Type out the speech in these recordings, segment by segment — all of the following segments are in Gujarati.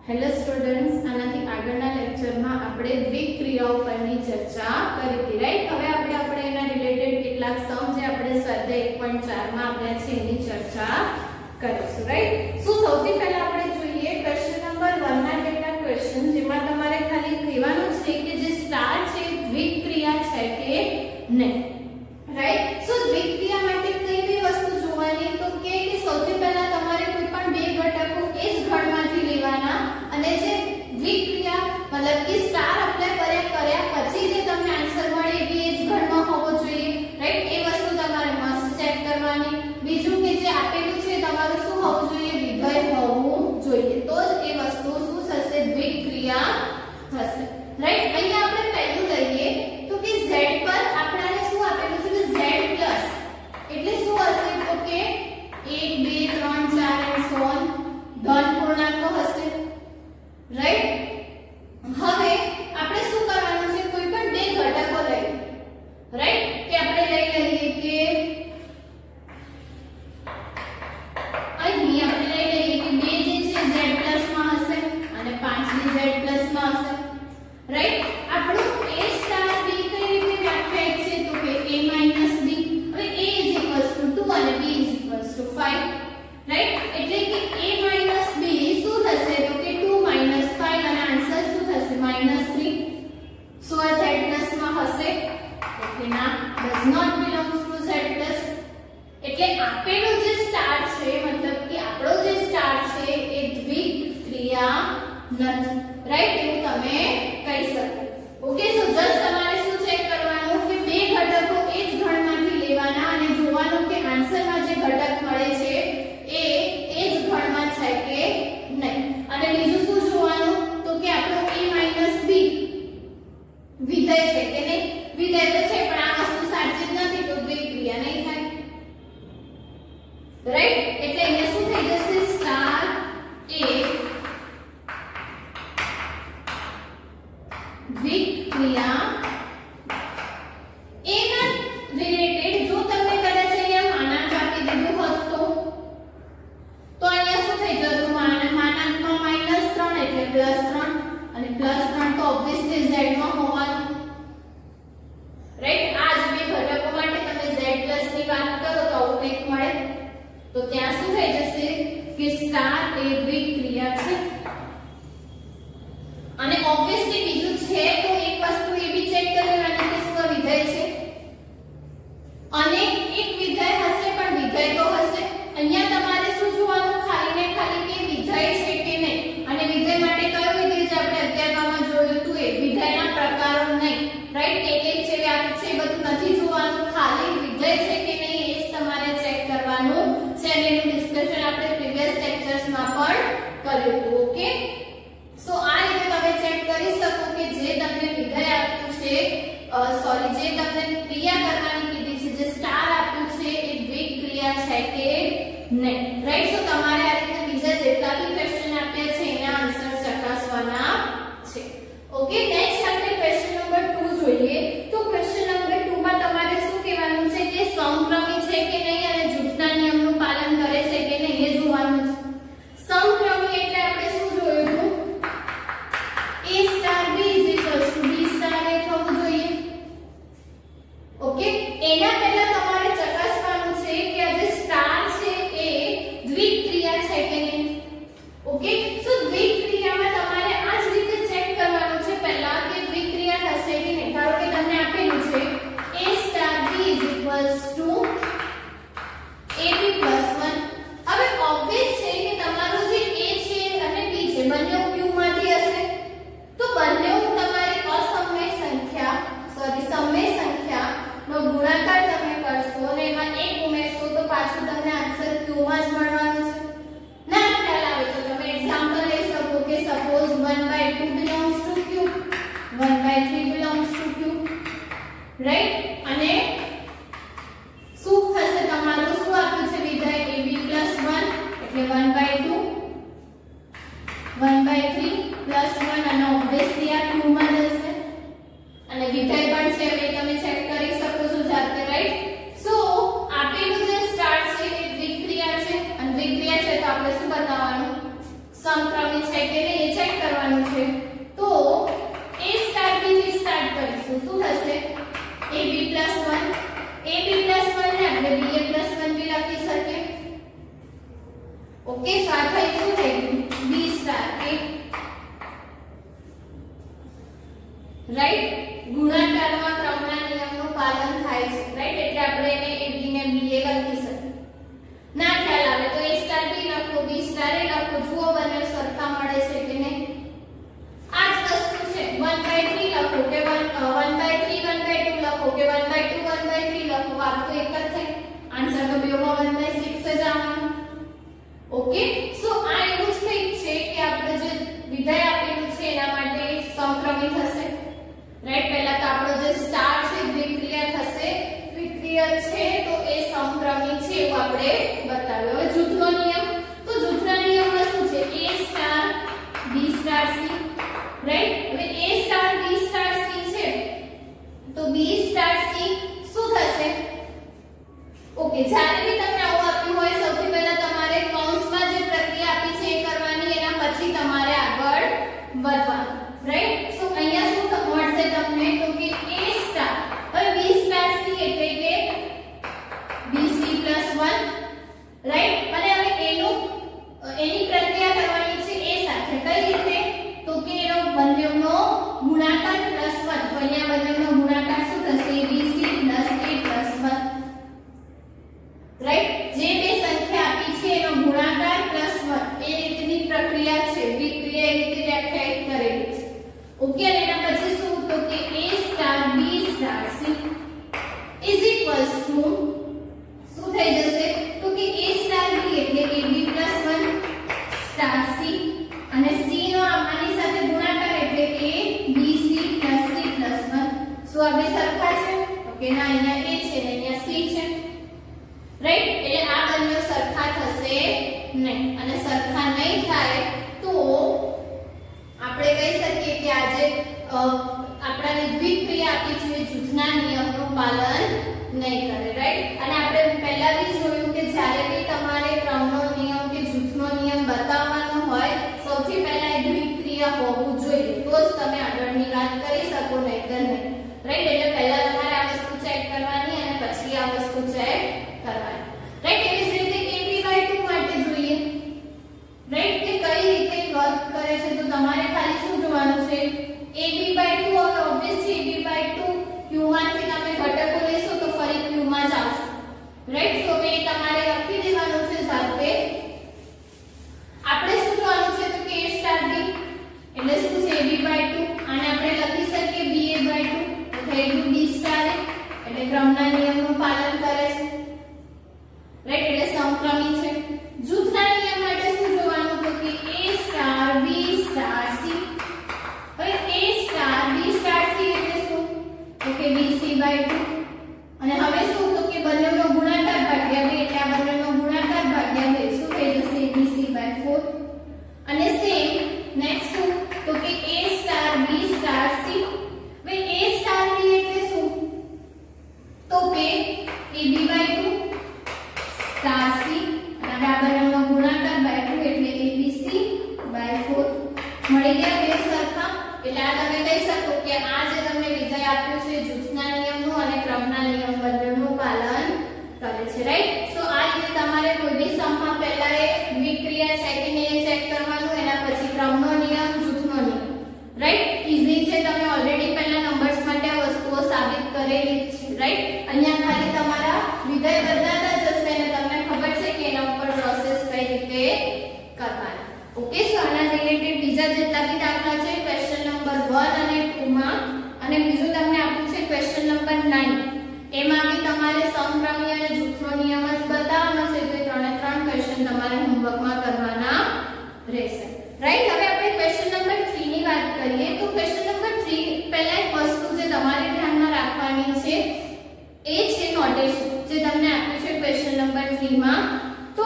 હેલો સ્ટુડન્ટ્સ, આનાથી આગળના લેક્ચરમાં આપણે દ્વિક ક્રિયાઓ પરની ચર્ચા કરી હતી, રાઈટ? હવે આપણે એના રિલેટેડ કેટલાક સમ જે આપણે સ્વાધ્યાય 1.4 માં આપ્યા છે એની ચર્ચા કરીશું, રાઈટ? સો સૌથી પહેલા આપણે જોઈએ ક્વેશ્ચન નંબર 1 ના કેટલાક ક્વેશ્ચન જેમાં તમારે ખાલી કહેવાનું છે કે જે સ્ટાર છે દ્વિક ક્રિયા છે કે નહીં, રાઈટ? સો દ્વિક ક્રિયા માટે કઈ કઈ વસ્તુ જોવાની તો કે સૌથી પહેલા તમારે કોઈ પણ બે ઘટકો એ જ ઘડમાંથી લેવાના અને જે દ્વિક ક્રિયા મતલબ કે સ્ટાર એપ્લાય કર્યા પછી જે તમને આન્સર મળે એ જ ઘડમાં હોવો જોઈએ, રાઈટ? એ વસ્તુ તમારે મસ્ત ચેક કરવાની. બીજું કે જે આપેલું છે તમારું શું હોવું જોઈએ? વિધેય હોવું જોઈએ, તો જ એ વસ્તુ શું થશે? દ્વિક ક્રિયા થશે, રાઈટ? અહીંયા આપણે પહેલું લઈએ તો કે z પર આપણને શું આપેલું છે? z પ્લસ એટલે શું હશે? તો કે 1 2 3 4 and so on ધન પૂર્ણાંકો હશે, રાઈટ? હવે આપણે શું કરવાનું છે? કોઈ પણ બે ઘટકો લઈએ, રાઈટ? કે આપણે લઈ લઈએ કે અહીં આપણે લઈ લઈએ કે 2 જે છે z પ્લસ માં હશે અને 5 ની z પ્લસ માં હશે, રાઈટ? આપણું a સ્ટાર b કઈ રીતે વ્યાખ્યાયિત છે? તો કે a માઈનસ b. હવે a = 2 અને b = 5, રાઈટ? એટલે કે a માઈનસ b શું થશે? તો કે 2 માઈનસ 5 અને આન્સર શું થશે? -3. સો આ z પ્લસ માં હશે એટલે ના, does not belongs to z plus. એટલે આપેલું જે સ્ટાર છે મતલબ કે આપણો જે સ્ટાર છે એ દ્વિક ક્રિયા નથી, રાઈટ? એવું તમે કહી શકો. ઓકે, સો જસ્ટ તમારે શું ચેક કરવાનું કે બે ઘટકો એ જ ઘનમાંથી લેવાના અને જોવાનું કે આન્સરમાં જે ઘટક મળે છે એ જ ઘનમાં છે કે નહીં. અને બીજું શું જોવાનું? તો કે આપણો a b વિધેય છે કે નહીં? વિધેય તો છે પણ આ વસ્તુ સાચી જ નથી તો દ્વિક ક્રિયા નહીં થાય, રાઈટ? એટલે અહીંયા શું થઈ જશે? સ્ટાર a દ્વિક ક્રિયા a ના રિલેટેડ જો તમને કદાચ અહીંયા માનાંક આપી દીધું હોત તો અહીંયા શું થઈ જતું? માનાંકમાં -3 એટલે +3 અને +3 તો ઓબ્વિયસલી z માં હોવાનું, રાઈટ? આ જ બે ઘટકો માટે તમે z પ્લસ ની વાત કરો તો આવું કંઈક મળે. તો ત્યાં શું થઈ જશે કે સ્ટાર એ દ્વિક ક્રિયા છે. અને ઓબ્વિયસલી બીજું છે તો એક વસ્તુ એ બી ચેક કરી લેવાની કે શું વિધેય છે. અને એક વિધેય હશે પણ વિધેય તો હશે. અહીંયા તમારે શું જોવાનું? ખાલી ને ખાલી કે વિધેય છે કે નહીં. અને વિધેય માટે કયો વિધેય છે? આપણે અધ્યાયમાં જોયું હતું એ વિધેયના પ્રકારો નહીં, રાઈટ? એક એક છે વ્યાપ છે બધું નથી જોવાનું, ખાલી વિધેય છે કે નહીં એ જ તમારે ચેક કરવાનું છે. અને એનું ડિસ્કશન આપણે પ્રીવિયસ લેક્ચર્સમાં પણ કર્યું હતું. ઓકે, સો આ રીતે તમે ચેક કરી શકો કે જે તમને વિધેય આપ્યું છે જે તમને ક્રિયા કરવાની કીધી છે, જે સ્ટાર આપ્યું છે એ દ્વિક ક્રિયા છે કે નહીં, રાઈટ? સો તમારે આ રીતે બીજા જેટલા બી ક્વેશ્ચન આપ્યા છે એના આન્સર ચકાસવાના છે. ઓકે, નેક્સ્ટ આપણે ક્વેશ્ચન નંબર 2 જોઈએ. તો ક્વેશ્ચન નંબર 2 માં તમારે શું કહેવાનું છે કે સમક્રમી છે કે નહીં અને જૂથના નિયમનું પાલન કરે છે કે નહીં એ જોવાનું છે. સમક્રમી એટલે આપણે શું જોયું હતું? a star b b star a થવું જોઈએ. ઓકે, એના પહેલા તમારે ચકાસવાનું છે કે આ જે સ્ટાર છે એ દ્વિક ક્રિયા છે કે નહીં. ઓકે, સો દ્વિક ક્રિયામાં તમારે આ જ રીતે ચેક કરવાનું છે પહેલા કે દ્વિક ક્રિયા થશે કે નહીં. ધારો કે તમને આપેલું છે a સ્ટાર b = ab + 1. હવે ઓબ્વિયસ છે કે તમારું જે a છે અને b છે બંને q માંથી હશે. તો બંને તમારી સમય સંખ્યા નો ગુણાકાર તમે કરશો અને એમાં 1 ઉમેરશો તો પાછું તમને આન્સર q માં જ મળવાનું છે. ના ખ્યાલ આવે તો તમે એક્ઝામ્પલ લઈ શકો કે suppose 1/2 belongs to q, 1/3 belongs to q, right? અને શું થશે? તમારું શું આપ્યું છે વિધેય? ab + 1 એટલે 1/2 1/3 + 1 અને ઓબ્વિયસલી આ q માં જશે અને વિધેય પણ છે એટલે તમે ચેક કરી શકો છો જાતે, રાઈટ? સો આપેલું જે સ્ટાર છે એ દ્વિક ક્રિયા છે અને દ્વિક ક્રિયા છે તો આપણે શું બતાવવાનું? સમક્રમી સંક્રમી છે કે નહીં એ ચેક કરવાનું છે. તો A સ્ટાર B થી સ્ટાર્ટ કરીશું. શું થશે? AB + 1 AB + 1 ને આપણે BA + 1 બી લખી શકીએ. ઓકે, તો આ થઈ શું થઈ ગયું? B star A, right. ગુણાકારમાં ક્રમના નિયમનું પાલન થાય છે, રાઈટ. એટલે આપણે એને AB ને BA લખી શકીએ. ના ખ્યાલ આવે તો A સ્ટાર B લખો, B સ્ટાર A લખો. જુઓ બંને સરખા મળે છે કે નહીં. આ જ વસ્તુ છે. 1/3 લખો કે 1/3 1/2 લખો કે 1/2 1/3 લખો. આ તો એક જ થાય. આન્સર તો બેમાં 1/6 જ આવવાનો. ઓકે, સો આ એવું જ કંઈક છે કે આપણે જે વિધેય આપેલું છે એના માટે સમક્રમી થશે, રાઈટ. પહેલા તો આપણો જે સ્ટાર છે દ્વિક્રિયા થશે. દ્વિક્રિયા છે તો એ સમક્રમી છે એવું આપણે બતાવ્યું. હવે જૂથનો નિયમ, તો જૂથના નિયમમાં શું છે? A star B star C, right. હવે A star B star C છે તો B સ્ટાર C શું થશે? ઓકે, જ્યારે બી તમને આવું આપ્યું હોય સૌથી પહેલા તમારે કૌંસમાં જે પ્રક્રિયા આપી છે એ કરવાની, એના પછી તમારે આગળ વધવાનું, રાઈટ. સો અહીંયા શું મળશે તમને? તો કે A સ્ટાર, હવે B સ્ટાર C એટલે કે BC + 1, રાઈટ. અને હવે એની પ્રક્રિયા કરવાની છે A સાથે. કઈ રીતે? તો કે એનો બંનેનો ગુણાકાર +1. તો અહીંયા બંનેનો ગુણાકાર શું થશે? BC + A + 1, right. જે બે સંખ્યા આપી છે એનો ગુણાકાર +1 એ રીતની પ્રક્રિયા છે. વિક્રિયા એ રીતે વ્યાખ્યાયિત કરેલી છે. ઓકે, અને એના પછી શું? તો કે A star B star C = શું થઈ જશે? તો કે A સ્ટાર B એટલે AB + 1 સ્ટાર C અને C નો આની સાથે ગુણાકાર એટલે કે BC + C + 1. શું આ બે સરખા છે? ઓકે, ના, અહીંયા A છે ને અહીંયા C છે, રાઈટ. એટલે આ બંને સરખા થશે નહીં. અને સરખા નહીં થાય તો આપણે કહી શકીએ કે આજે આપણાને દ્વિક્રિયા આપી છે જૂથના નિયમનું પાલન નહીં કરે, રાઈટ. અને આપણે પહેલા બી જોયું કે જ્યારે બી તમારે ક્રમનો નિયમ કે જૂથનો નિયમ બતાવવાનો હોય સૌથી પહેલા એ દ્વિક્રિયા હોવું જોઈએ, તો જ તમે આગળની વાત કરી શકો, નહીંતર નહીં, રાઈટ. એટલે પહેલા તમારે આ વસ્તુ ચેક કરવાની અને પછી આ વસ્તુ ચેક કરવાની, રાઈટ. એવી જ રીતે AB/2 માટે જોઈએ, રાઈટ, કે કઈ રીતે વર્ક કરે છે. તો તમારે ખાલી શું જોવાનું છે? AB/2. હવે ઓબ્વિયસલી AB/2 Q માંથી તમે ઘટકો લેશો તો ફરી Q માં જ આવશે, રાઈટ. તો એ તમારે લખી દેવાનું છે સાથે. આપણે શું જોવાનું છે? તો કે A સ્ટાર B એટલે શું છે? AB/2. આને આપણે લખી શકીએ BA/2. તો થઈ ગયું B સ્ટાર A એટલે ક્રમના નિયમનું પાલન કરે છે, રાઈટ. એટલે સમક્રમી છે. જૂથના નિયમ માટે શું જોવાનું? તો કે A star B star C. હવે A star B star C એટલે શું? તો કે BC/2. અને હવે શું? તો કે બંનેનો ગુણાકાર ભાગ્યા 2 એટલે આ બંનેનો ગુણાકાર ભાગ્યા 2 શું થઈ જશે? BC/4. અને સેમ નેક્સ્ટ શું? તો કે A star B star C. હવે A સ્ટાર B એટલે શું? તો કે AB/2 સ્ટાર C અને આ બંનેનો ગુણાકાર / 2 એટલે ABC/4. મળી ગયા બે સરખા. એટલે આ તમે કહી શકો કે આ જે તમને વિધેય આપ્યું છે જૂથના નિયમનું અને ક્રમના નિયમ બંનેનું પાલન કરે છે, રાઈટ. સો આ રીતે તમારે કોઈ બી સમમાં પહેલા એ દ્વિક્રિયા છે કે નહીં ચેક કરવાનું, એના પછી ક્રમનો નિયમ, જૂથનો નિયમ, રાઈટ. ઈઝી છે. તમે ઓલરેડી પહેલા નંબર્સ માટે આ વસ્તુઓ સાબિત કરેલી છે, રાઈટ. અહીંયા ખાલી તમારા વિધેય બદલાતા જશે અને તમને ખબર છે કે એના ઉપર પ્રોસેસ કઈ રીતે કરવાની. ઓકે, સો આના રિલેટેડ બીજા જેટલા બી દાખલા છે ક્વેશ્ચન નંબર 1 અને 2 માં, અને બીજું તમને આપ્યું છે ક્વેશ્ચન નંબર 9. એમાં બી તમારે સમક્રમી અને જૂથનો નિયમ જ બતાવવાનો છે. તો એ 3 ક્વેશ્ચન તમારે હોમવર્કમાં કરવાના રહેશે, રાઈટ. હવે આપણે ક્વેશ્ચન નંબર 3 ની વાત કરીએ. તો ક્વેશ્ચન નંબર 3 પહેલા એક વસ્તુ જે તમારે ધ્યાનમાં રાખવાની છે એ છે નોટેશન જે તમને આપ્યું છે ક્વેશ્ચન નંબર 3 માં. તો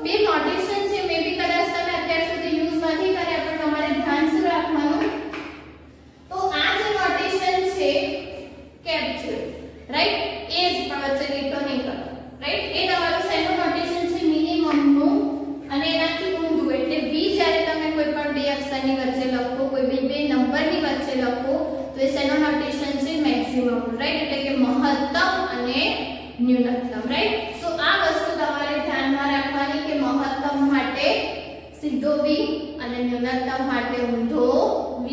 બે નોટેશન છે, મે બી કદાચ તમે અત્યાર સુધી યુઝ નથી કર્યા, પણ તમારે ધ્યાન શું રાખવાનું? તો આ જે નોટેશન છે કેપ્ચર, રાઈટ. એ જ પણ વચ્ચે લીટો નહીં કરો, રાઈટ. એ તમારું શેનું નોટેશન છે? મિનિમમ નું અને એનાથી ઊંધું. એટલે v જ્યારે તમે કોઈ પણ મેક્સિમમ, રાઈટ, એટલે કે મહત્તમ અને ન્યૂનતમ, રાઈટ. સો આ વસ્તુ તમારે ધ્યાનમાં રાખવાની કે મહત્તમ માટે સીધો V અને ન્યૂનતમ માટે ઊંધો V,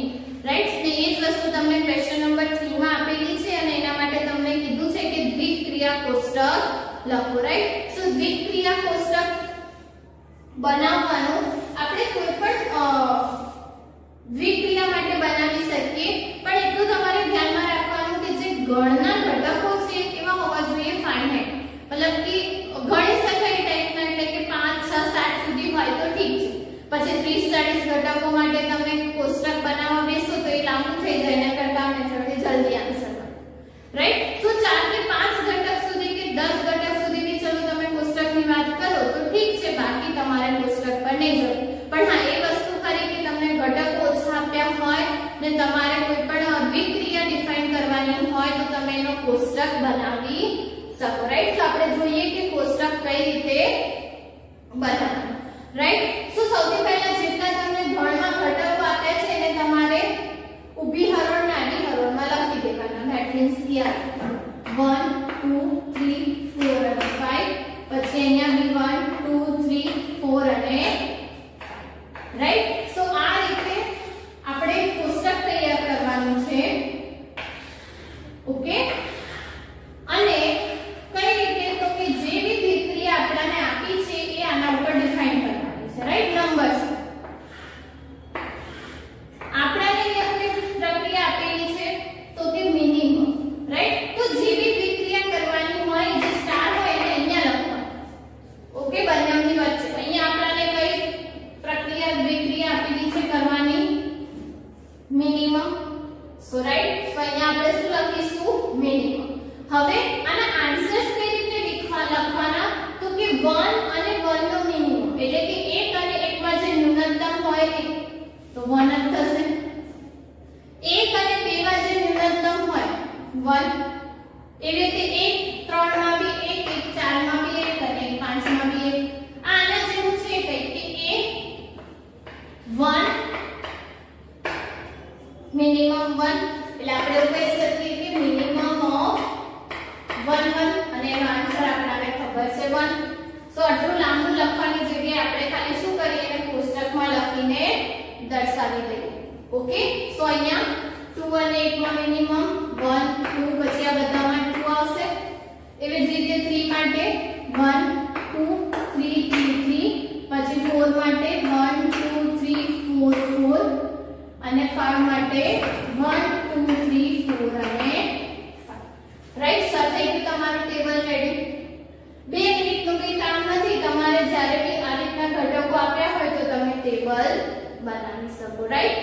રાઈટ. ને એ જ વસ્તુ તમને ક્વેશ્ચન નંબર 3 માં આપેલી છે અને એના માટે તમને કીધું છે કે દ્વિક્રિયા કોષ્ટક લખો, રાઈટ. સો દ્વિક્રિયા કોષ્ટક બનાવવાનું આપણે કોઈ પણ દ્વિક્રિયા માટે બનાવી શકીએ, પણ એટલું તમારે ધ્યાનમાં રાખવાનું કે જે ગણના ઘટકો છે એવા હોવા જોઈએ ફાઇનાઇટ, મતલબ કે ગણી શકાય ટાઈપના, એટલે કે 5 6 7 સુધી હોય તો ઠીક છે. પછી 30 40 ઘટકો માટે તમે કોષ્ટક બનાવવા બેસો તો એ લાંબુ થઈ જાય, એના કરતાં મેથડથી જલ્દી આન્સર મળે, રાઈટ. સો 4 કે 5 ઘટક સુધી કે 10 ઘટક સુધી બી ચલો તમે કોષ્ટકની વાત કરો તો ઠીક છે, બાકી તમારે કોષ્ટક પર નહીં જવું. પણ હા, એ વસ્તુ ખરી કે તમને ઘટકો ઓછા આપ્યા હોય ને તમારે કોઈ પણ દ્વિક્રિયા ડિફાઇન કરવાની હોય તો તમે એનો કોષ્ટક બનાવી શકો, રાઈટ. તો આપણે જોઈએ કે કોષ્ટક કઈ રીતે બનાવવાનું, રાઈટ. સો સૌથી પહેલા જેટલા તમને ગણમાં ઘટકો આપ્યા છે એને તમારે ઊભી હરોળ ને આડી હરોળમાં લખી દેવાના. ધેટ મીન્સ here 1 2 3 4 અને 5, પછી અહીંયા બી 1 2 3 4 અને 5, રાઈટ. સો આ રીતે આપણે કોષ્ટક તૈયાર કરવાનું છે, ઓકે. અને કઈ રીતે તો કે જે બી દ્વિક્રિયા આપણને આપી છે એ આના ઉપર ડિફાઇન કરવાની છે, રાઈટ. નંબર્સ આપણને એક પ્રક્રિયા આપેલી છે તો કે મિનિમમ, રાઈટ. તો જે બી દ્વિક્રિયા કરવાની હોય જે સ્ટાર હોય એને અહીંયા લખવાનું, ઓકે, બંનેની વચ્ચે. અહીંયા આપણને કઈ પ્રક્રિયા દ્વિક્રિયા આપેલી છે કરવાની? મિનિમમ. સો રાઈટ, તો અહીંયા આપણે શું લખીશું? મિનિમમ. હવે આના આન્સર્સ કઈ રીતે લખવાના તો કે 1 અને 1 નો મિનિમમ, એટલે કે 1 અને 1 માં જે ન્યૂનતમ હોય એ તો 1 જ થશે. 1 અને 2 માં જે ન્યૂનતમ હોય 1, એવી રીતે 1 3 માં બી 1, 1 4 માં બી 1 અને 5 માં બી 1. આના જેવું છે કઈ કે 1 મિનિમમ 1, એટલે આપણે એવું કહી શકીએ કે મિનિમમ ઓફ 1 1 અને એનો આન્સર આપણને ખબર છે 1. સો આટલું લાંબુ લખવાની જગ્યાએ આપણે ખાલી શું કરીએ એને કોષ્ટકમાં લખીને દર્શાવી દઈએ, ઓકે. સો અહીંયા 2 અને 8 માં મિનિમમ 1 2, પછી આ બધામાં 2 આવશે. એવી જ રીતે 3 માટે 1 2 3 3 3, પછી 4 માટે 1 2 3 4 4 અને 5 માટે 1 2 3 4 અને 5, રાઈટ. સર થઈ ગયું તમારું ટેબલ રેડી. 2 મિનિટનું કંઈ કામ નથી, તમારે જ્યારે બી આ રીતના ઘટકો આપ્યા હોય તો તમે ટેબલ બનાવી શકો, રાઈટ.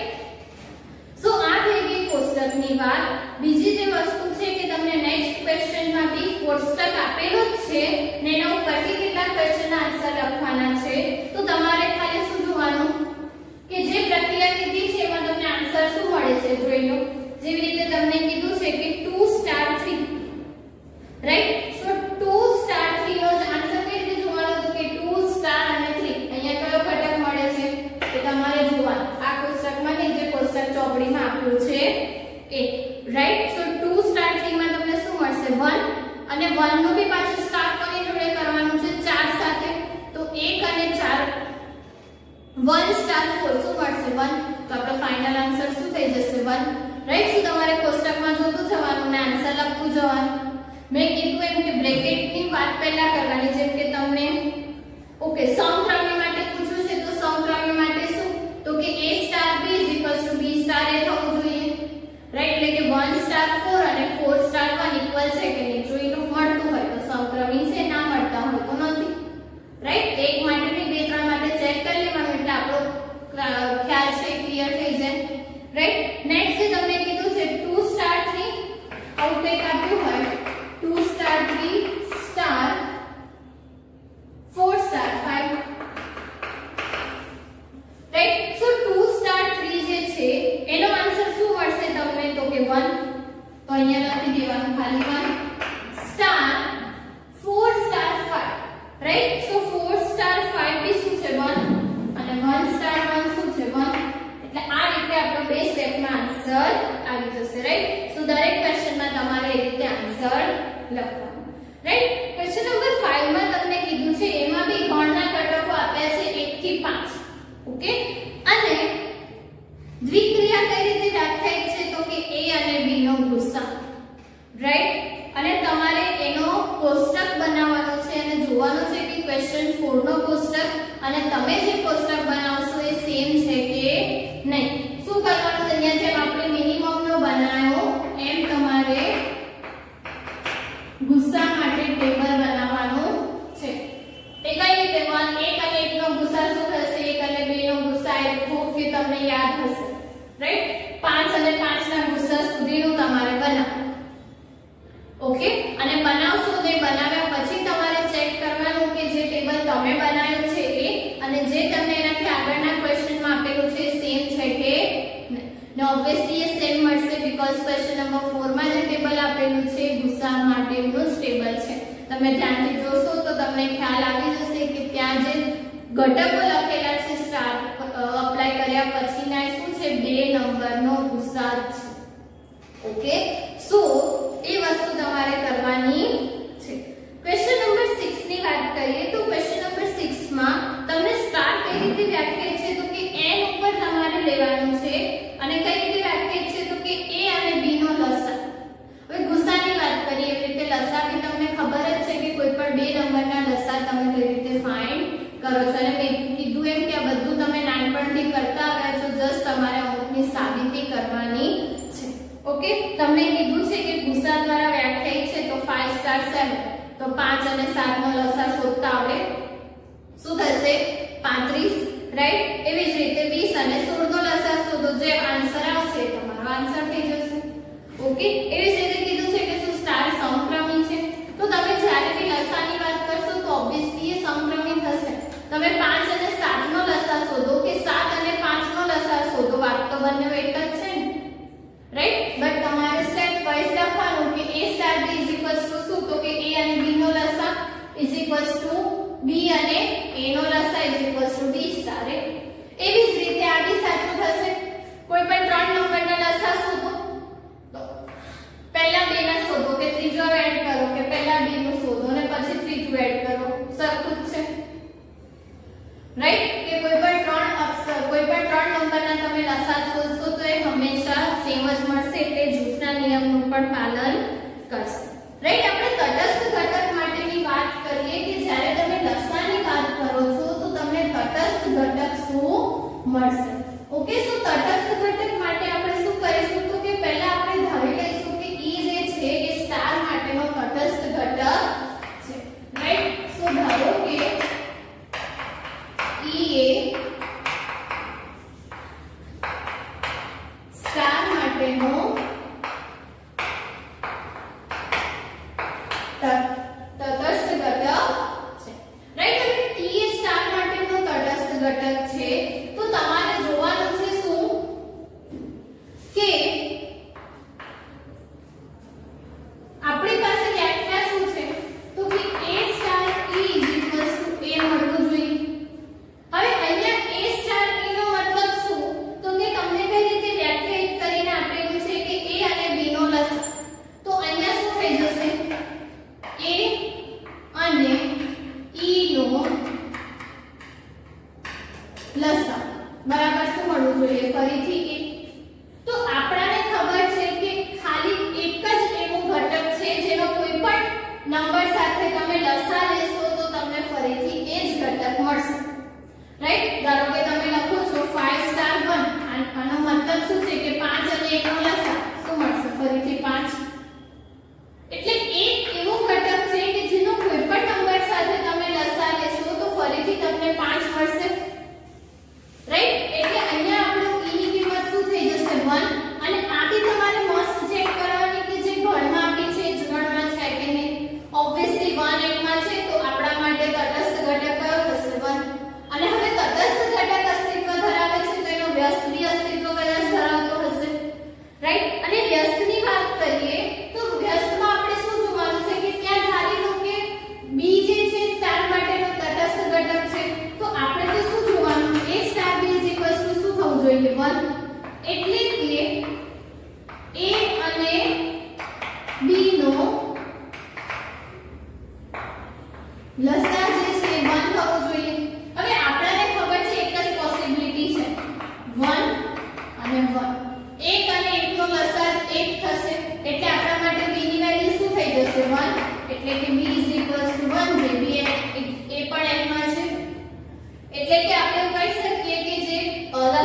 સો આ થઈ ગઈ કોષ્ટકની વાત. બીજી જે વસ્તુ છે કે તમને નેક્સ્ટ ક્વેશ્ચનમાં બી કોષ્ટક આપેલો જ છે ને એના ઉપરથી કેટલા ક્વેશ્ચનના આન્સર લખવાના છે. તો તમારે ખાલી શું જોવાનું કે જે પ્રક્રિયા કીધી છે એમાં તમને આન્સર શું મળે છે જોઈ લો. જેવી રીતે તમને કીધું છે કે 2 સ્ટાર 3, રાઈટ. સો 2 સ્ટાર 3 નો આન્સર કઈ રીતે જોવાનો તો કે 2 સ્ટાર અને 3. અહીંયા કયો ઘટક મળે છે એ તમારે જોવાનું. આ કોષ્ટકમાં નહીં, જે કોષ્ટક ચોપડીમાં આપ્યું છે એ, રાઈટ. સો 2 સ્ટાર 3 માં તમને શું મળશે 1, અને 1 નો બી પાછું સ્ટાર કોની જોડે કરવાનું છે 4 સાથે. તો 1 અને 4 1 સ્ટાર 4 શું મળશે 1. તો આપણો ફાઇનલ આન્સર શું થઈ જશે 1, રાઈટ. સો તમારે કોષ્ટકમાં જોતું જવાનું ને આન્સર લખતું જવાનું. મેં કીધું એમ કે બ્રેકેટની વાત પહેલા કરવાની, જેમ કે તમને ઓકે સમક્રમ્ય માટે પૂછ્યું છે તો સમક્રમ્ય માટે શું તો કે a star b b star a થવું જોઈએ, રાઈટ. એટલે કે 1 સ્ટાર 4 અને 4 સ્ટાર 1 ઇક્વલ છે કે નહીં જોઈ લો. મળતું હોય તો સમક્રમી છે, ના મળતા હોય તો નથી, રાઈટ. એક માટે બી 2 3 માટે ચેક કરી લેવાનું એટલે આપણો ખ્યાલ છે ક્લિયર થઈ જાય, રાઈટ. નેક્સ્ટ જે તમને કીધું છે 2 સ્ટાર 3 આવું કંઈક આપ્યું હોય 2 સ્ટાર 3 સ્ટાર 4 સ્ટાર 5, લખવાનું, રાઈટ। ક્વેશ્ચન નંબર 5 માં તમને કીધું છે એમાં બી ગણના ઘટકો આપ્યા છે 1 થી 5, ઓકે। અને દ્વિક્રિયા કઈ રીતે વ્યાખ્યાયિત છે તો કે a અને b નો ગુસા, રાઈટ। અને તમારે એનો કોષ્ટક બનાવવાનો છે અને જોવાનું છે કે ક્વેશ્ચન 4 નો કોષ્ટક અને તમે જે કોષ્ટક બનાવશો એ સેમ છે કે નહીં। શું કરવાનું, અહીંયા જેમ આપણે મિનિમમ નો બનાવ્યો એમ તમારે ગુસા માટે ટેબલ બનાવવાનું છે। એ કઈ રીતે 1 અને 1 નો ગુસા શું થશે, 1 અને 2 નો ગુસા એ ખૂબ કે તમને યાદ હશે, રાઈટ। 5 અને 5 ના ગુસા સુધીનું તમારે બનાવવું, ઓકે। અને બનાવશો તો બનાવ્યા પછી તમારે ચેક કરવાનું કે જે ટેબલ તમે બનાવ્યું છે એ અને જે તમને એનાથી આગળના ક્વેશ્ચનમાં આપેલું છે સેમ છે કે નહીં। ઓબ્વિયસલી એ સેમ મળશે બીકોઝ ક્વેશ્ચન નંબર 4 માં જે ટેબલ આપેલું છે ગુસા માટેનું જ ટેબલ છે। તમે ધ્યાનથી જોશો તો તમને ખ્યાલ આવી જશે કે ત્યાં જે ઘટકો લખેલા છે સ્ટાર અપ્લાય કર્યા પછીના એ શું છે 2 નંબરનો ગુસા છે, ઓકે। સો એ વસ્તુ તમારે કરવાની છે। ક્વેશ્ચન નંબર 6 ની વાત કરીએ તો ક્વેશ્ચન નંબર 6 માં તમને સ્ટાર કઈ રીતે વ્યાખ્યાયિત છે તો કે n ઉપર તમારે લેવાનું છે અને કઈ રીતે વ્યાખ્યાયિત છે તો કે a અને b નો લસા। હવે ગુસાની વાત કરીએ એ રીતે લસા કે તમને ખબર જ છે કે કોઈ પણ 2 નંબરના લસા તમે કઈ રીતે ફાઇન્ડ કરો છો અને મેં કીધું એમ કે આ બધું તમે નાનપણથી કરતા આવ્યા છો, જસ્ટ તમારે અમુકની સાબિતી કરવાની છે, ઓકે। તમને કીધું છે કે ગુસા દ્વારા વ્યાખ્યાયિત છે તો 5 સ્ટાર 7 તો 5 અને 7 નો લસા શોધતા આવડે, શું થશે 35, રાઈટ। એવી જ રીતે 20 અને 16 નો લસા શોધો, જે આન્સર આવશે તમારો આન્સર થઈ જશે, ઓકે। એવી જ રીતે કીધું છે કે શું સ્ટાર સમક્રમી છે તો તમે જ્યારે બી લસાની વાત કરશો તો ઓબ્વિયસલી એ સમક્રમિત હશે। તમે 5 અને 7 નો લસા શોધો કે 7 અને 5 નો લસા શોધો, વાત તો બંને એક જ છે ને, રાઈટ। બટ તમારે સ્ટેપ વાઇઝ લખવાનું કે a star b is equals to શું તો કે a અને b નો લસા ઇઝ ઇક્વલ્સ ટુ b અને a નો લસા is equals to b star. એવી જ રીતે આ બી સાચું થશે। કોઈ પણ 3 નંબરના લસા શોધો તો પહેલા 2 ના શોધો કે ત્રીજો એડ કરો કે પહેલા 2 નું શોધો અને પછી ત્રીજું એડ કરો, સરખું જ છે, રાઈટ। કે કોઈ પણ 3 નંબરના તમે લસા શોધશો તો એ હંમેશા સેમ જ મળશે, એટલે જૂથના નિયમનું પણ પાલન કરશે, રાઈટ। આપણે તટસ્થ ઘટક માટેની વાત કરીએ કે જ્યારે તમે લસાની વાત કરો છો તો તમને તટસ્થ ઘટક શું મળશે, ઓકે। સો તટસ્થ ઘટક માટે આપણે શું કરીશું તો કે પહેલા આપણે ધારી લઈશું કે e જે છે એ સ્ટાર માટેનો તટસ્થ ઘટક છે, રાઈટ। સો ધારો કે e એ સ્ટાર માટેનો તટસ્થ ઘટક છે, રાઈટ। હવે t એ સ્ટાર માટેનો તટસ્થ ઘટક છે તો તમારે જોવાનું છે શું કે આપણી પાસે વ્યાખ્યા શું છે તો કે a star e is equals to a મળવું જોઈએ। હવે અહીંયા a સ્ટાર e નો મતલબ શું તો કે તમને કઈ રીતે વ્યાખ્યાયિત કરીને આપેલું છે કે a અને b નો લસા, તો અહીંયા શું થઈ જશે a અને e નો લસા બરાબર શું મળવું જોઈએ ફરીથી a। તો આપણાને ખબર છે કે ખાલી એક જ એવું ઘટક છે જેનો કોઈ પણ નંબર સાથે તમે લસા લેશો તો તમને ફરીથી એ જ ઘટક મળશે, રાઈટ। ધારો કે તમે લખો છો 5 સ્ટાર 1, આનો મતલબ શું છે કે 5 અને 1 નો લસા શું મળશે ફરીથી 5, એટલે એક એવો ઘટક છે કે જેનો કોઈ પણ નંબર સાથે તમે લસા લેશો તો ફરીથી તમને 5 મળશે, રાઈટ। એટલે અહીંયા આપણો e ની કિંમત શું થઈ જશે 1 અને આ બી તમારે મસ્ત ચેક કરવાની કે જે ગણમાં આપી છે જ ગણમાં છે કે નહીં। ઓબ્વિયસલી 1 1 માં છે તો આપણા માટે તટસ્થ ઘટક કયો થશે 1 અને હવે તટસ્થ ઘટક અસ્તિત્વ ધરાવે છે તો એનો વ્યસ્ત બી અસ્તિત્વ કદાચ ધરાવતો હશે, રાઈટ। અને વ્યસ્તની વાત કરીએ તો વ્યસ્તમાં આપણે શું જોવાનું છે કે ત્યાં ધારી લો કે b જે છે સ્ટાર માટેનો તટસ્થ ઘટક છે તો આપણે તો શું જોવાનું a star b is equals to શું થવું જોઈએ 1, એટલે કે a અને b નો લસા જે છે 1 થવો જોઈએ. હવે આપણને ખબર છે એક જ પોસિબિલિટી છે 1 અને 1. 1 અને 1 નો લસા 1 થશે એટલે આપણા માટે b ની વેલ્યુ શું થઈ જશે 1 એટલે કે b = 1 જે b એ પણ n માં છે એટલે કે આપણે કહી શકીએ કે જે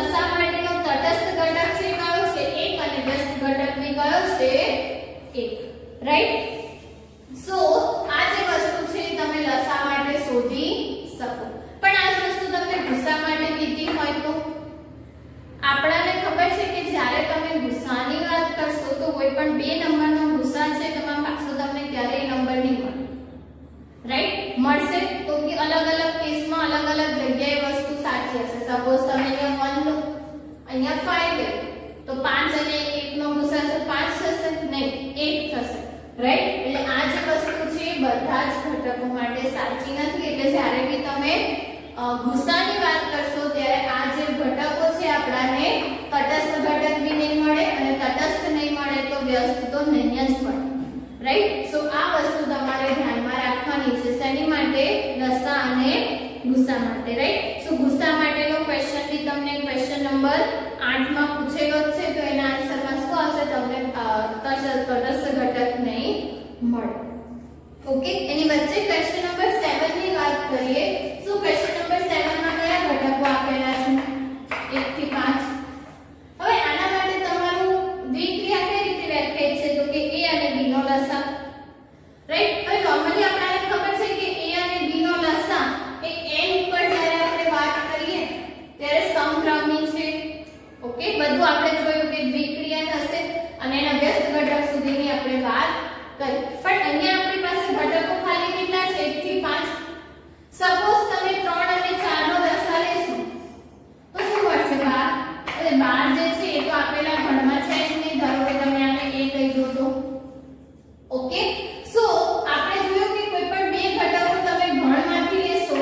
લસા માટેનો તટસ્થ ઘટક છે કયો છે 1 અને વ્યસ્ત ઘટક ની કયો છે 1 રાઈટ. સો આ જે વસ્તુ છે તમે લસા માટે શોધી શકો. પણ આ જ વસ્તુ તમને ગુસા માટે કીધી હોય તો આપણને ખબર છે કે જ્યારે તમે ગુસાની વાત કરશો તો કોઈ પણ બે નંબરનો ગુસા છે તમારા પાછો તમને ક્યારેય નંબર નહીં મળે રાઈટ. મળશે તો કે અલગ અલગ કેસમાં અલગ અલગ જગ્યાએ વસ્તુ સાચી હશે. સપોઝ તમે અહીંયા 1 લો અહીંયા 5 લો તો 5 અને 1 નો ગુસા તો 5 થશે નહીં 1 થશે રાઈટ. એટલે આ જે વસ્તુ છે બધા જ ઘટકો માટે સાચી નથી. એટલે જ્યારે બી તમે ગુસાની વાત કરશો ત્યારે આ જે ઘટકો છે આપણાને તટસ્થ ઘટક બી નહીં મળે અને તટસ્થ નહીં મળે તો વ્યસ્ત તો નહીં જ મળે રાઈટ. સો આ વસ્તુ તમારે ધ્યાનમાં રાખવાની છે શેની માટે લસા અને ગુસા માટે રાઈટ. સો ગુસા માટેનો ક્વેશ્ચન બી તમને ક્વેશ્ચન નંબર 8 માં પૂછેલો છે તો એના આન્સરમાં શું આવશે તમને તટસ્થ ઘટક નહીં મળે. ઓકે. એની વચ્ચે ક્વેશ્ચન નંબર 7 ની વાત કરીએ. સો ક્વેશ્ચન નંબર 7 માં કયા ઘટકો આપેલા છે 1 થી 5. હવે આના માટે તમારું દ્વિક્રિયા કઈ રીતે વ્યાખ્યાયિત છે તો કે a અને b નો લસા રાઈટ. હવે નોર્મલી આપણને ખબર છે કે a અને b નો લસા એ n ઉપર જ્યારે આપણે વાત કરીએ ત્યારે સમક્રમી છે. ઓકે. બધું આપણે જોયું કે દ્વિક્રિયા થશે અને એના વ્યસ્ત ઘટક સુધીની આપણે વાત કરી. પણ અહીંયા આપણી પાસે ઘટકો ખાલી કેટલા છે 1 થી 5. સપોઝ તમે 3 અને 4 નો લસા લેશો તો શું મળશે 12. એટલે 12 જે છે એ તો આપેલા ગણમાં છે જ નહીં. ધારો કે તમે આને a કહી દો તો ઓકે. સો આપણે જોયું કે કોઈ પણ બે ઘટકો તમે ગણમાંથી લેશો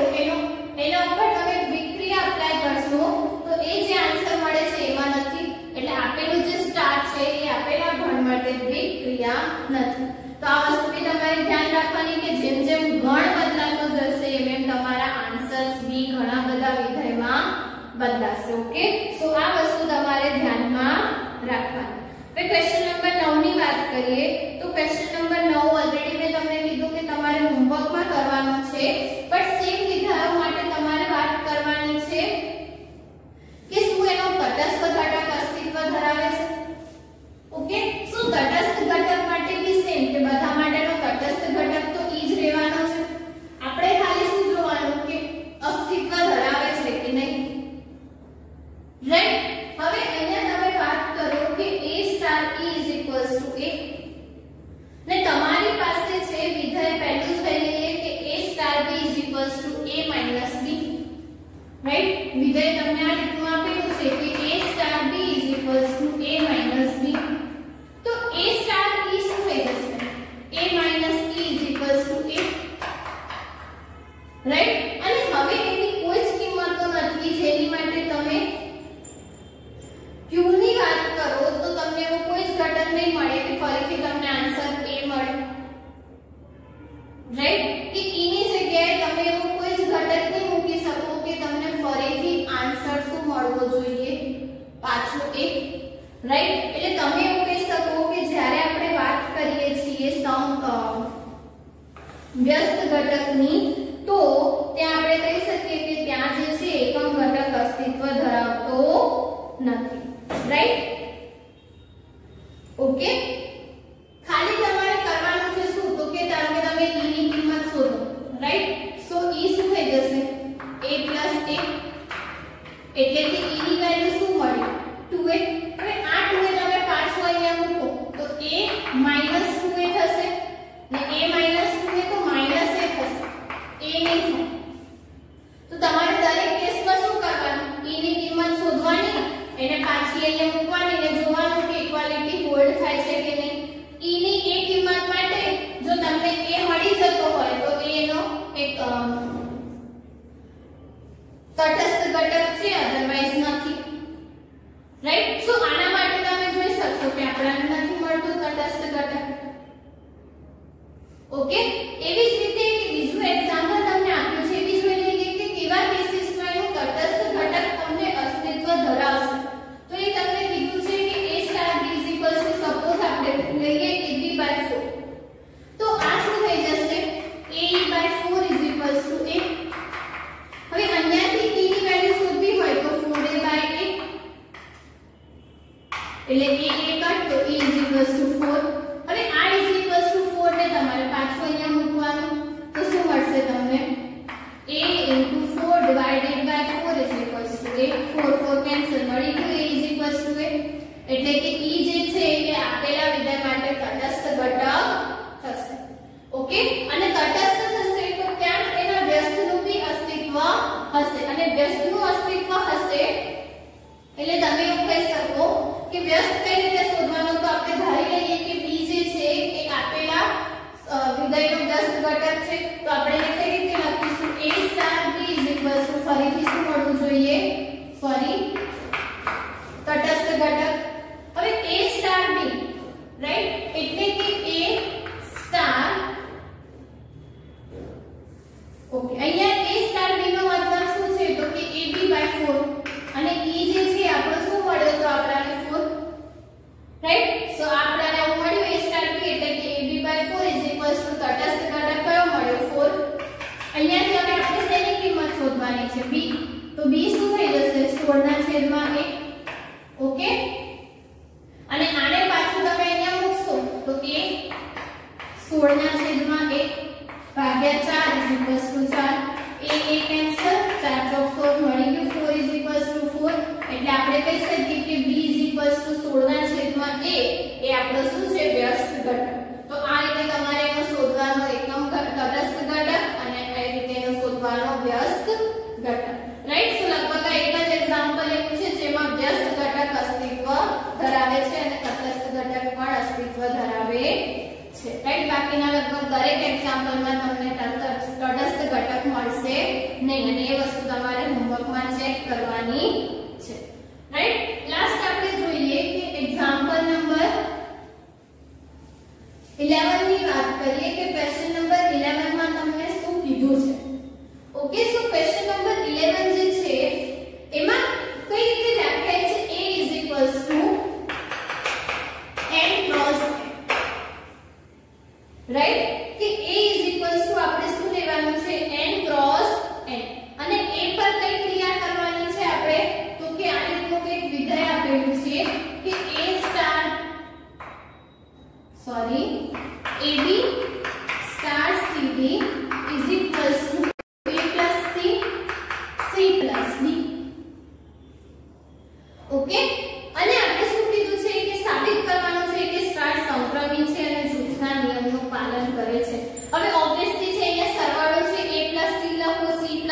એના ઉપર તમે દ્વિક્રિયા એપ્લાય કરશો તો એ જે આન્સર મળે છે એમાં નથી. એટલે આપેલું જે સ્ટાર છે એ આપેલા ગણ માટે દ્વિક્રિયા નથી. તો આ વસ્તુ બી તમારે ધ્યાન રાખવાની કે જેમ જેમ ગણ બદલાતો જશે એમ તમારા આન્સર્સ બી ઘણા બધા વિધેયમાં બદલાશે. ઓકે. સો આ વસ્તુ તમારે ધ્યાનમાં રાખવાની. હવે ક્વેશ્ચન નંબર 9 ની વાત કરીએ તો ક્વેશ્ચન નંબર 9 ઓલરેડી મેં તમને કીધું કે તમારે હોમવર્કમાં કરવાનું છે પણ સેમ વિધાયો માટે તમારે વાત કરવાની છે કે શું એનો તટસ્થ ઘટક અસ્તિત્વ ધરાવે છે. ઓકે. શું તટસ્થ ઘટક માટે બી સેમ કે બધા માટેનો તટસ્થ ઘટક તો ઈ જ રહેવાનો છે. આપણે ખાલી શું જોવાનું કે અસ્તિત્વ ધરાવે છે કે નહીં રાઈટ. હવે અહીંયા તમે વાત કરો કે a * e = a ને તમારી પાસે છે વિધેય પહેલું જ લઈ લઈએ કે a * b = a - b right. વિધેય તમને આ રીતનું આપેલું છે કે a * b = a - b. તો a * e શું થઈ જશે a - e = a રાઈટ. અને હવે એની કોઈ જ કિંમતો નથી જેની માટે તમે q ની વાત કરો તો તમને એવું કોઈ જ ઘટક નહીં મળે કે ફરીથી તમને આન્સર a મળે રાઈટ. કે e ની જગ્યાએ તમે એવું કોઈ જ ઘટક નહીં મૂકી શકો કે તમને ફરીથી આન્સર શું મળવો જોઈએ પાછો 1 રાઈટ. એટલે તમે એવું કહી શકો કે જ્યારે આપણે વાત કરીએ છીએ વ્યસ્ત ઘટકની તો ત્યાં આપણે કહી શકીએ કે ત્યાં જે છે એકમ ઘટક અસ્તિત્વ ધરાવતો નથી રાઈટ. ઓકે. ખાલી તમારે કરવાનું છે શું તો કે ધારો કે તમે e ની કિંમત શોધો રાઈટ. સો e શું થઈ જશે a + 1 એટલે કે e ની વેલ્યુ શું મળી 2a. હવે આ 2a તમે પાછો અહીંયા મૂકો તો a - 2a થશે ને a - 2a તો -a થશે a નહીં થાય. તો તમારે દરેક કેસમાં શું કરવાનું e ની કિંમત શોધવાની એને પાછી અહીંયા મૂકવાની ને જોવાનું કે ઇક્વાલિટી હોલ્ડ થાય છે કે નહીં. e ની એ કિંમત માટે જો તમને a મળી જતો હોય તો a નો એક તટસ્થ ઘટક છે અધરવાઇઝ નથી રાઈટ. સો આના માટે તમે જોઈ શકશો કે આપણને નથી મળતું તટસ્થ ઘટક. ઓકે. એવી જ રીતે એક બીજું એક્ઝામ્પલ એટલે a કટ તો e = 4. હવે આ = 4 ને તમારે પાછું અહીંયા મૂકવાનું તો શું મળશે તમને a * 4 divided by 4 = 8. 4 4 કેન્સલ મળી ગયું a = 8 એટલે કે e જે છે એ આપેલા વિધેય માટે તટસ્થ ઘટક થશે. ઓકે અને તટસ્થ થશે તો ત્યાં એના વ્યસ્તનું બી અસ્તિત્વ હશે અને વ્યસ્તનું અસ્તિત્વ હશે એટલે તમે એવું કહી શકો કે વ્યસ્ત કઈ રીતે શોધવાનો તો આપણે ધારી લઈએ કે b જે છે એ આપેલા વિધેયનો વ્યસ્ત ઘટક છે તો આપણે એને કઈ રીતે લખીશું a * b = ફરીથી શું મળવું જોઈએ ફરી તટસ્થ ઘટક. હવે a * b રાઈટ એટલે કે a ઓકે અહીંયા a * b નો મતલબ શું છે તો કે ab/4 અને e જે છે આપણો શું મળ્યો તો આપણને 4 રાઈટ. સો આપણને આવું મળ્યું a * b એટલે કે ab/4 તટસ્થ ઘટક કયો મળ્યો 4. અહીંયાથી હવે આપણે શેની કિંમત શોધવાની છે b તો b શું થઈ જશે 16/1 ઓકે અને આને પાછું તમે અહીંયા મૂકશો તો a 16/1 ભાગ્યા 4 = 4 a કેન્સલ 4 ચોક 16 મળી ગયું 4 = 4 એટલે આપણે કહી શકીએ કે b = 16/1 એ આપણો શું છે વ્યસ્ત ઘટક. તો આ રીતે તમારે એનો શોધવાનો એકમ તટસ્થ ઘટક અને આ રીતે એનો શોધવાનો વ્યસ્ત ઘટક રાઈટ. સો લગભગ એક જ એક્ઝામ્પલ એવું છે જેમાં વ્યસ્ત ઘટક અસ્તિત્વ ધરાવે છે અને તટસ્થ ઘટક પણ અસ્તિત્વ ધરાવે છે રાઈટ. બાકીના લગભગ દરેક એક્ઝામ્પલમાં તમને તટસ્થ ઘટક મળશે નહીં અને એ વસ્તુ તમારે હોમવર્કમાં ચેક કરવાની છે રાઈટ. લાસ્ટ આપણે જોઈએ કે એક્ઝામ્પલ નંબર 11 ની વાત કરીએ કે ક્વેશ્ચન નંબર 11 માં તમને શું કીધું છે. ઓકે સો ક્વેશ્ચન નંબર 11 જે છે એમાં કઈ રીતે વ્યાખ્યાય છે a n cross રાઈટ કે a આપણે શું લેવાનું છે n cross n અને a પર કઈ ક્રિયા કરવાની છે આપણે તો કે આ રીતનું એક વિધેય આપેલું છે કે ab * cd = a + c c + d okay અને આપણે શું કીધું છે કે સાબિત કરવાનું છે કે સ્ટાર સંક્રમી છે અને જૂથના નિયમનું પાલન કરે છે. હવે ઓબ્વિયસલી છે અહીંયા સરવાળો છે a + c લખો c + a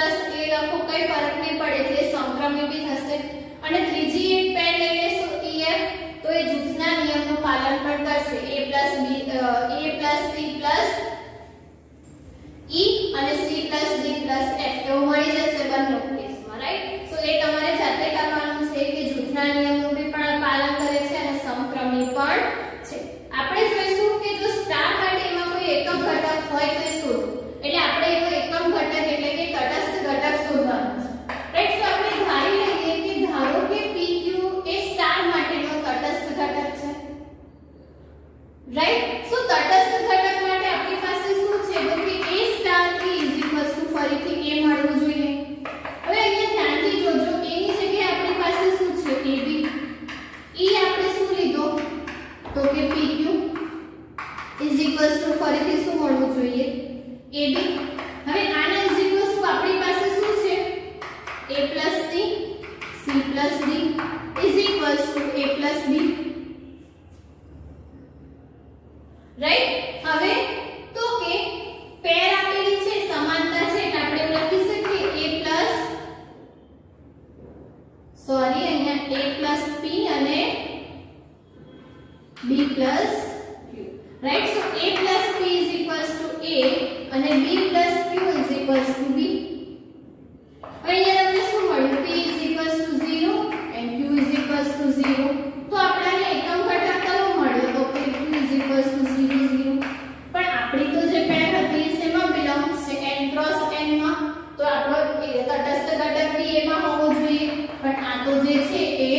લખો કઈ ફરક નહીં પડે એટલે સંક્રમી બી થશે અને ત્રીજી એક પેર લઈ લેશું ef તો એ જૂથના નિયમનું પાલન પણ કરશે a + c + e અને c + d + f એવું મળી જશે બંને કેસમાં રાઈટ. સો એ તમારે જાતે કરવાનું છે કે જૂથના નિયમનું બી પણ પાલન કરે છે અને સમક્રમી પણ છે. આપણે જોઈશું કે જો સ્ટાર માટે એમાં કોઈ એકમ ઘટક હોય તો એ શોધો એટલે આપણે એનો એકમ ઘટક એટલે કે તટસ્થ ઘટક શોધવાનો છે રાઈટ. સો આપણે ધારી લઈએ કે ધારો કે pq એ સ્ટાર માટેનો તટસ્થ ઘટક છે રાઈટ. સો તટસ્થ ઘટક માટે આપણી પાસે શું છે તો કે a * p ફરીથી a મળવું જોઈએ. હવે અહીંયા ધ્યાનથી જોજો a ની જગ્યાએ આપણી પાસે શું છે ab e આપણે શું લીધો તો કે pq ફરીથી શું મળવું જોઈએ ab. હવે આના આપણી પાસે શું છે a + c c + d a + b right. હવે તો કે પેર આપેલી છે સમાનતા છે એટલે આપણે એવું લખી શકીએ અહીંયા a + p અને b + q right. So a + p = a અને b + q = b. અહીંયા તમને શું મળ્યું p = 0 and q = 0 તો આપણને એકમ ઘટક કયો મળ્યો તો કે q = 0 0 પણ આપણી તો જે પેર હતી શેમાં બિલોંગ્સ છે n cross n માં તો આપણો તટસ્થ ઘટક બી એમાં હોવો જોઈએ પણ આ તો જે છે એ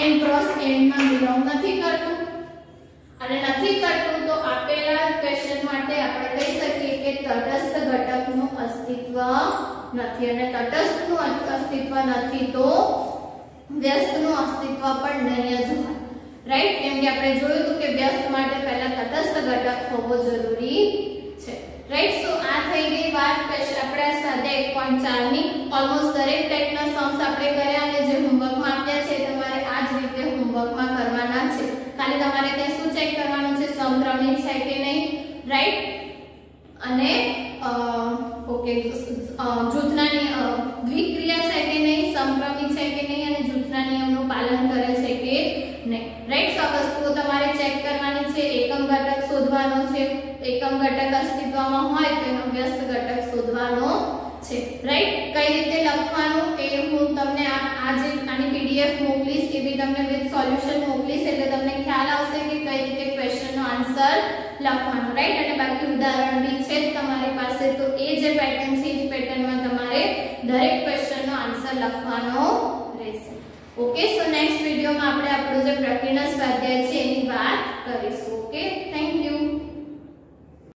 n cross n માં બિલોંગ નથી કરતું અને નથી કરતું તો આપેલા ક્વેશ્ચન માટે આપણે કહી શકીએ કે તટસ્થ ઘટકનું અસ્તિત્વ નથી અને તટસ્થનું અસ્તિત્વ નથી તો વ્યસ્તનું અસ્તિત્વ અસ્તિત્વ પણ નહીં જ હોય, રાઈટ? કેમ કે આપણે જોયું હતું કે વ્યસ્ત માટે પહેલા તટસ્થ ઘટક હોવો જરૂરી છે, રાઈટ? સો આ થઈ ગઈ વાત આપણા સ્વાધ્યાય 1.4 ની. ઓલમોસ્ટ દરેક ટાઈપના સમ્સ આપણે કર્યા અને જે હોમવર્કમાં આપ્યા છે તમારે આ જ રીતે હોમવર્કમાં કરવાના છે. ખાલી તમારે ત્યાં શું ચેક કરવાનું છે? સમક્રમિક છે કે નહીં, રાઈટ? અને ઓકે, જૂથના દ્વિક્રિયા છે કે નહીં, સમક્રમિક છે કે નહીં અને જૂથના નિયમનું પાલન કરે છે કે નહીં, રાઈટ? સો આ વસ્તુઓ તમારે ચેક કરવાની છે. એકમ ઘટક શોધવાનો છે. એકમ ઘટક અસ્તિત્વમાં હોય તો એનો વ્યસ્ત ઘટક શોધવાનો છે, રાઈટ? કઈ રીતે લખવાનું એ હું તમને આજે આની પીડીએફ મોકલીશ, એ બી તમને વિથ સોલ્યુશન મોકલીશ, એટલે તમને ખ્યાલ આવશે કે કઈ રીતે ક્વેશ્ચનનો આન્સર લખવાનો, રાઈટ? અને બાકી ઉદાહરણ બી છે તમારી પાસે, તો એ જે પેટર્ન છે એ પેટર્નમાં તમારે દરેક ક્વેશ્ચનનો આન્સર લખવાનો રહેશે. ઓકે, સો નેક્સ્ટ વિડિયોમાં આપણે આપણો જે પ્રકીર્ણ સ્વાધ્યાય છે એની વાત કરીશું. Okay, thank you.